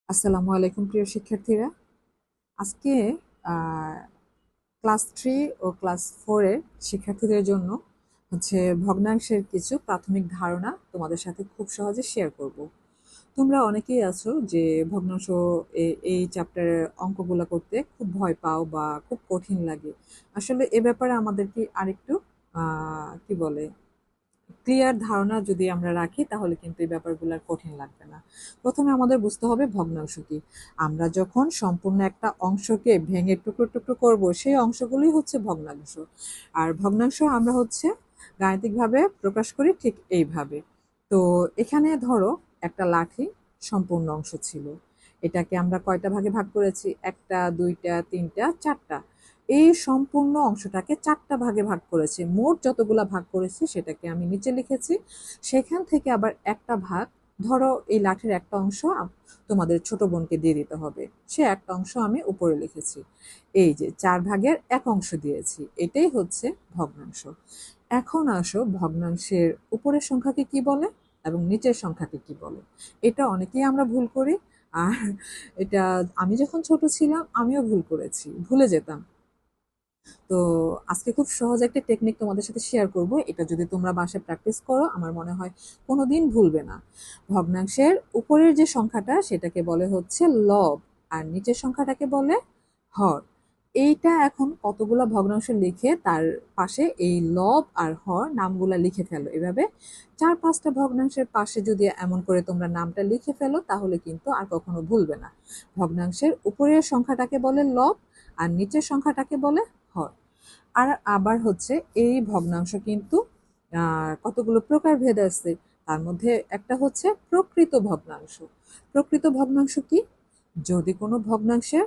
আসসালামু আলাইকুম প্রিয় শিক্ষার্থীরা। আজকে ক্লাস 3 ও ক্লাস 4 এর শিক্ষার্থীদের জন্য ভগ্নাংশের কিছু প্রাথমিক ধারণা তোমাদের সাথে খুব সহজে শেয়ার করব। তোমরা অনেকেই আছো যে ভগ্নাংশ এই চ্যাপ্টারের অঙ্কগুলো করতে খুব ভয় পাও বা খুব কঠিন লাগে। আসলে এ ব্যাপারে আমাদেরকে আরেকটু কি বলে ক্লিয়ার ধারণা যদি আমরা রাখি তাহলে কিন্তু এই ব্যাপারগুলো আর কঠিন লাগবে না। প্রথমে আমাদের বুঝতে হবে ভগ্নাংশ কি। আমরা যখন সম্পূর্ণ একটা অংশকে ভেঙে টুকরো টুকরো করব সেই অংশগুলোই হচ্ছে ভগ্নাংশ। আর ভগ্নাংশ আমরা গাণিতিকভাবে প্রকাশ করি ঠিক এইভাবে। তো এখানে ধরো একটা লাঠি সম্পূর্ণ অংশ ছিল, এটাকে আমরা কয়টা ভাগে ভাগ করেছি? একটা, দুইটা, তিনটা, চারটা। এই সম্পূর্ণ অংশটাকে চারটা ভাগে ভাগ করেছি। মোট যতগুলা ভাগ করেছি সেটাকে আমি নিচে লিখেছি। সেখান থেকে আবার একটা ভাগ, ধরো এই লাঠির একটা অংশ তোমাদের ছোট বোনকে দিয়ে দিতে হবে, সে একটা অংশ আমি উপরে লিখেছি। এই যে 4 ভাগের 1 অংশ দিয়েছি, এটাই হচ্ছে ভগ্নাংশ। এখন আসো ভগ্নাংশের উপরের সংখ্যাকে কি বলে এবং নিচের সংখ্যাকে কি বলে। এটা অনেকেই আমরা ভুল করি। আর এটা আমি যখন ছোট ছিলাম আমিও ভুল করেছি, ভুলে যেতাম। তো আজকে খুব সহজ একটা টেকনিক তোমাদের সাথে শেয়ার করব। এটা যদি তোমরা বাসায় প্র্যাকটিস করো আমার মনে হয় কোনোদিন ভুলবে না। ভগ্নাংশের উপরের যে সংখ্যাটা সেটাকে বলে হচ্ছে লব, আর নিচের সংখ্যাটাকে বলে হর। এইটা এখন কতগুলা ভগ্নাংশ লিখে তার পাশে এই লব আর হর নামগুলা লিখে ফেলো। এভাবে 4-5টা ভগ্নাংশের পাশে যদি এমন করে তোমরা নামটা লিখে ফেলো তাহলে কিন্তু আর কখনো ভুলবে না। ভগ্নাংশের উপরের সংখ্যাটাকে বলে লব আর নিচের সংখ্যাটাকে বলে হর। আর আবার এই ভগ্নাংশ কিন্তু কতগুলো প্রকারভেদ আছে। তার মধ্যে একটা হচ্ছে প্রকৃত ভগ্নাংশ। প্রকৃত ভগ্নাংশ কি? যদি কোনো ভগ্নাংশের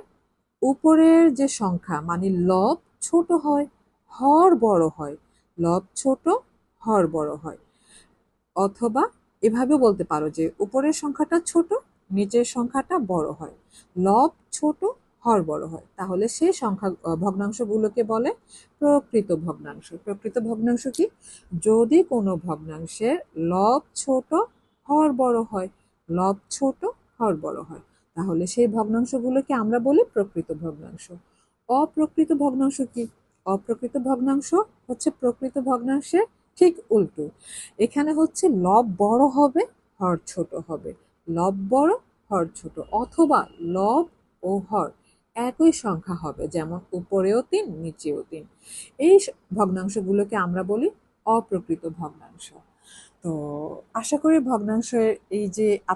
উপরের যে সংখ্যা মানে লব ছোট হয়, হর বড় হয়, লব ছোট, হর বড় হয়। অথবা এভাবেও বলতে পারো যে উপরের সংখ্যাটা ছোট, নিচের সংখ্যাটা বড় হয়, লব ছোট, হর বড় হয়, তাহলে সেই ভগ্নাংশগুলোকে বলে প্রকৃত ভগ্নাংশ। প্রকৃত ভগ্নাংশ কি? যদি কোনো ভগ্নাংশের লব ছোট, হর বড় হয়, লব ছোট, হর বড় হয়, তাহলে সেই ভগ্নাংশগুলোকে আমরা বলি প্রকৃত ভগ্নাংশ। অপ্রকৃত ভগ্নাংশ কি? অপ্রকৃত ভগ্নাংশ হচ্ছে প্রকৃত ভগ্নাংশের ঠিক উল্টো। এখানে লব বড় হবে, হর ছোট হবে, লব বড়, হর ছোট, অথবা লব ও হর একই সংখ্যা হবে, যেমন উপরেও 3 নিচেও 3। এই ভগ্নাংশগুলোকে আমরা বলি অপ্রকৃত ভগ্নাংশ। তো আশা করি ভগ্নাংশের এই যে